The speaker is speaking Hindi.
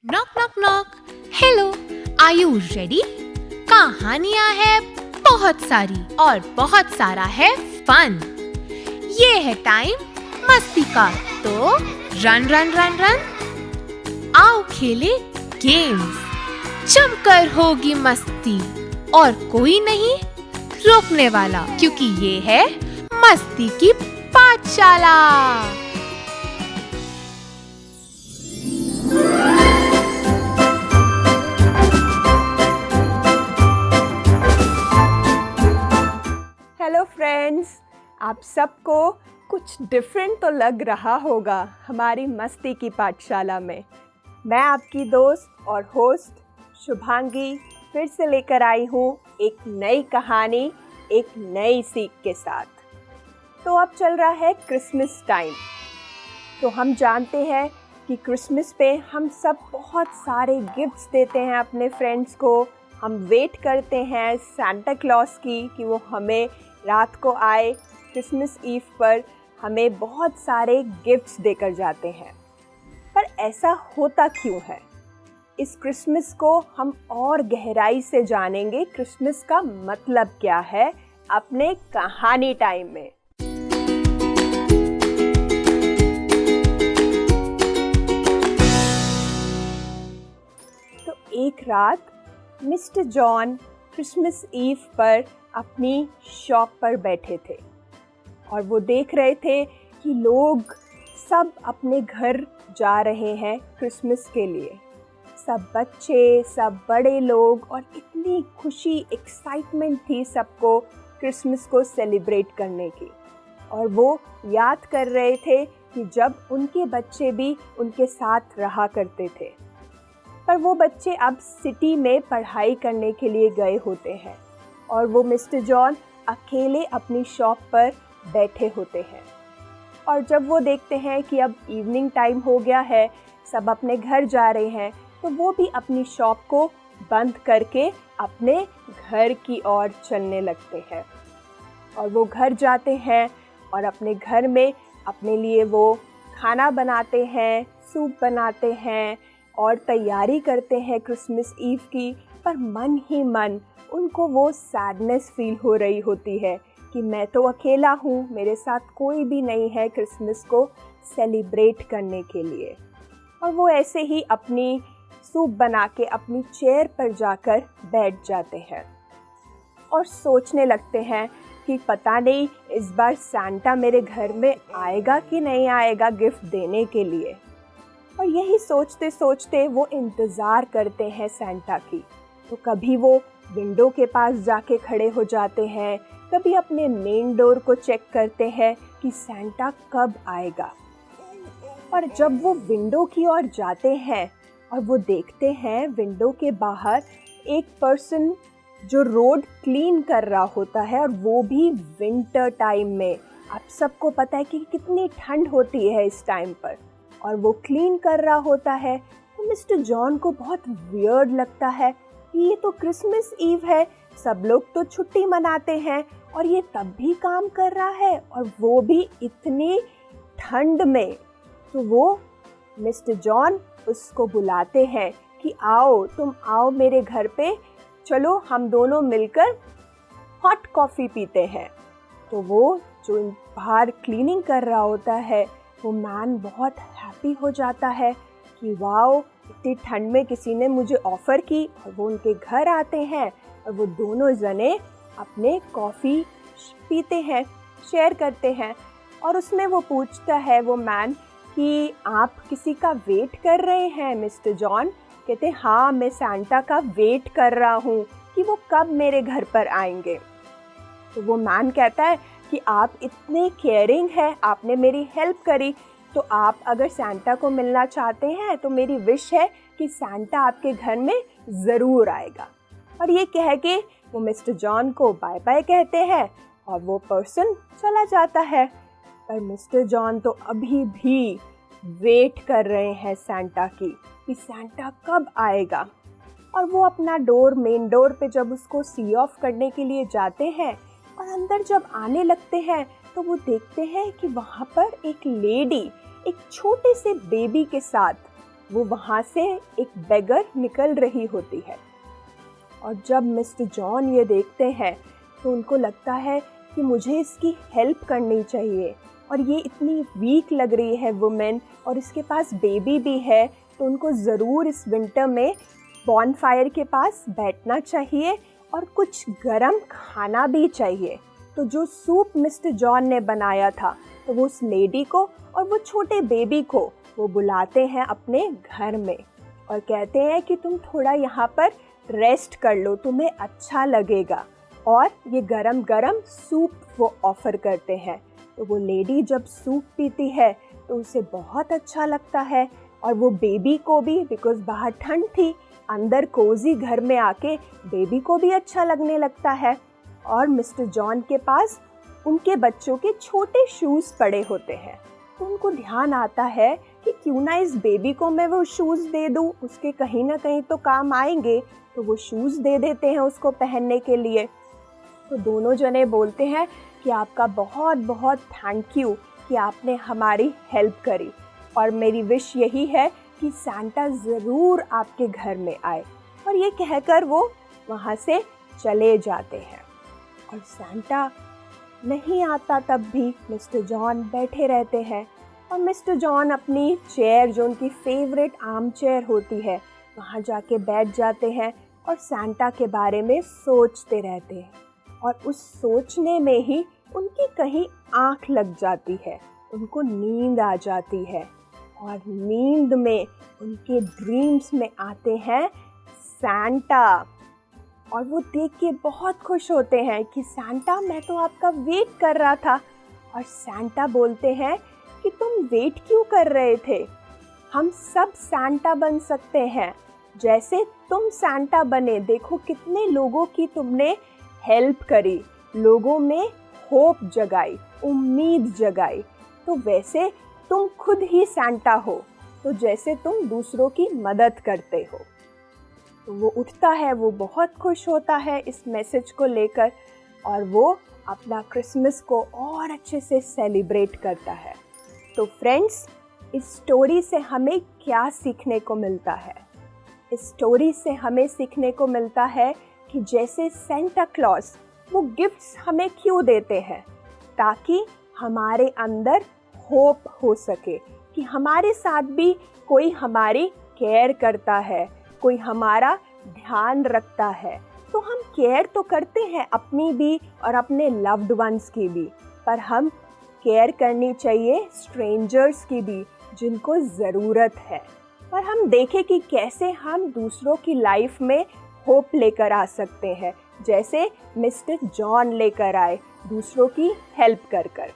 Knock knock knock. Hello, are you ready? कहानियां है बहुत सारी और बहुत सारा है फन। ये है टाइम मस्ती का, तो रन रन रन रन। आओ खेले गेम्स, जमकर होगी मस्ती और कोई नहीं रोकने वाला, क्योंकि ये है मस्ती की पाठशाला। हेलो फ्रेंड्स, आप सबको कुछ डिफरेंट तो लग रहा होगा हमारी मस्ती की पाठशाला में। मैं आपकी दोस्त और होस्ट शुभांगी फिर से लेकर आई हूँ एक नई कहानी, एक नई सीख के साथ। तो अब चल रहा है क्रिसमस टाइम। तो हम जानते हैं कि क्रिसमस पे हम सब बहुत सारे गिफ्ट्स देते हैं अपने फ्रेंड्स को। हम वेट करते हैं सांता क्लॉज की कि वो हमें रात को आए, क्रिसमस ईव पर हमें बहुत सारे गिफ्ट्स देकर जाते हैं। पर ऐसा होता क्यों है? इस क्रिसमस को हम और गहराई से जानेंगे। क्रिसमस का मतलब क्या है अपने कहानी टाइम में। तो एक रात मिस्टर जॉन क्रिसमस ईव पर अपनी शॉप पर बैठे थे और वो देख रहे थे कि लोग सब अपने घर जा रहे हैं क्रिसमस के लिए। सब बच्चे, सब बड़े लोग, और इतनी खुशी, एक्साइटमेंट थी सबको क्रिसमस को सेलिब्रेट करने की। और वो याद कर रहे थे कि जब उनके बच्चे भी उनके साथ रहा करते थे, पर वो बच्चे अब सिटी में पढ़ाई करने के लिए गए होते हैं और वो मिस्टर जॉन अकेले अपनी शॉप पर बैठे होते हैं। और जब वो देखते हैं कि अब इवनिंग टाइम हो गया है, सब अपने घर जा रहे हैं, तो वो भी अपनी शॉप को बंद करके अपने घर की ओर चलने लगते हैं। और वो घर जाते हैं और अपने घर में अपने लिए वो खाना बनाते हैं, सूप बनाते हैं और तैयारी करते हैं क्रिसमस ईव की। पर मन ही मन उनको वो सैडनेस फील हो रही होती है कि मैं तो अकेला हूँ, मेरे साथ कोई भी नहीं है क्रिसमस को सेलिब्रेट करने के लिए। और वो ऐसे ही अपनी सूप बना के अपनी चेयर पर जाकर बैठ जाते हैं और सोचने लगते हैं कि पता नहीं इस बार सांता मेरे घर में आएगा कि नहीं आएगा गिफ्ट देने के लिए। और यही सोचते सोचते वो इंतज़ार करते हैं सांता की। तो कभी वो विंडो के पास जाके खड़े हो जाते हैं, कभी अपने मेन डोर को चेक करते हैं कि सांता कब आएगा। और जब वो विंडो की ओर जाते हैं और वो देखते हैं विंडो के बाहर एक पर्सन जो रोड क्लीन कर रहा होता है, और वो भी विंटर टाइम में। आप सबको पता है कि कितनी ठंड होती है इस टाइम पर, और वो क्लीन कर रहा होता है। तो मिस्टर जॉन को बहुत वियर्ड लगता है कि ये तो क्रिसमस ईव है, सब लोग तो छुट्टी मनाते हैं और ये तब भी काम कर रहा है, और वो भी इतनी ठंड में। तो वो मिस्टर जॉन उसको बुलाते हैं कि आओ, तुम आओ मेरे घर पे, चलो हम दोनों मिलकर हॉट कॉफ़ी पीते हैं। तो वो जो बाहर क्लीनिंग कर रहा होता है, वो मैन बहुत हैप्पी हो जाता है कि वाओ, इतनी ठंड में किसी ने मुझे ऑफ़र की। और वो उनके घर आते हैं और वो दोनों जने अपने कॉफ़ी पीते हैं, शेयर करते हैं। और उसमें वो पूछता है वो मैन कि आप किसी का वेट कर रहे हैं मिस्टर जॉन? कहते हैं हाँ, मैं सांता का वेट कर रहा हूँ कि वो कब मेरे घर पर आएंगे। तो वो मैन कहता है कि आप इतने केयरिंग हैं, आपने मेरी हेल्प करी, तो आप अगर सांता को मिलना चाहते हैं तो मेरी विश है कि सांता आपके घर में ज़रूर आएगा। और ये कह के वो मिस्टर जॉन को बाय बाय कहते हैं और वो पर्सन चला जाता है। पर मिस्टर जॉन तो अभी भी वेट कर रहे हैं सांता की कि सांता कब आएगा। और वो अपना मेन डोर पे जब उसको सी ऑफ करने के लिए जाते हैं और अंदर जब आने लगते हैं, तो वो देखते हैं कि वहाँ पर एक लेडी एक छोटे से बेबी के साथ वो वहाँ से एक बेगर निकल रही होती है। और जब मिस्टर जॉन ये देखते हैं तो उनको लगता है कि मुझे इसकी हेल्प करनी चाहिए, और ये इतनी वीक लग रही है वुमेन, और इसके पास बेबी भी है, तो उनको ज़रूर इस विंटर में बॉनफायर के पास बैठना चाहिए और कुछ गरम खाना भी चाहिए। तो जो सूप मिस्टर जॉन ने बनाया था, तो वो उस लेडी को और वो छोटे बेबी को वो बुलाते हैं अपने घर में और कहते हैं कि तुम थोड़ा यहाँ पर रेस्ट कर लो, तुम्हें अच्छा लगेगा। और ये गरम गरम सूप वो ऑफ़र करते हैं। तो वो लेडी जब सूप पीती है तो उसे बहुत अच्छा लगता है, और वो बेबी को भी, बिकॉज़ बाहर ठंड थी, अंदर कोज़ी घर में आके बेबी को भी अच्छा लगने लगता है। और मिस्टर जॉन के पास उनके बच्चों के छोटे शूज़ पड़े होते हैं, तो उनको ध्यान आता है कि क्यों ना इस बेबी को मैं वो शूज़ दे दूँ, उसके कहीं ना कहीं तो काम आएंगे। तो वो शूज़ दे देते हैं उसको पहनने के लिए। तो दोनों जने बोलते हैं कि आपका बहुत बहुत थैंक यू कि आपने हमारी हेल्प करी, और मेरी विश यही है कि सांता ज़रूर आपके घर में आए। और ये कहकर वो वहाँ से चले जाते हैं। और सांता नहीं आता तब भी मिस्टर जॉन बैठे रहते हैं, और मिस्टर जॉन अपनी चेयर, जो उनकी फेवरेट आर्म चेयर होती है, वहाँ जाके बैठ जाते हैं और सांता के बारे में सोचते रहते हैं। और उस सोचने में ही उनकी कहीं आँख लग जाती है, उनको नींद आ जाती है, और नींद में उनके ड्रीम्स में आते हैं सांता। और वो देख के बहुत खुश होते हैं कि सांता, मैं तो आपका वेट कर रहा था। और सांता बोलते हैं कि तुम वेट क्यों कर रहे थे, हम सब सांता बन सकते हैं जैसे तुम सांता बने। देखो कितने लोगों की तुमने हेल्प करी, लोगों में होप जगाई, उम्मीद जगाई, तो वैसे तुम खुद ही सांता हो, तो जैसे तुम दूसरों की मदद करते हो। तो वो उठता है, वो बहुत खुश होता है इस मैसेज को लेकर, और वो अपना क्रिसमस को और अच्छे से सेलिब्रेट करता है। तो फ्रेंड्स, इस स्टोरी से हमें क्या सीखने को मिलता है? इस स्टोरी से हमें सीखने को मिलता है कि जैसे सेंटा क्लॉज वो गिफ्ट्स हमें क्यों देते हैं, ताकि हमारे अंदर होप हो सके कि हमारे साथ भी कोई हमारी केयर करता है, कोई हमारा ध्यान रखता है। तो हम केयर तो करते हैं अपनी भी और अपने लव्ड वंस की भी, पर हम केयर करनी चाहिए स्ट्रेंजर्स की भी, जिनको ज़रूरत है। और हम देखें कि कैसे हम दूसरों की लाइफ में होप लेकर आ सकते हैं, जैसे मिस्टर जॉन लेकर आए दूसरों की हेल्प कर कर।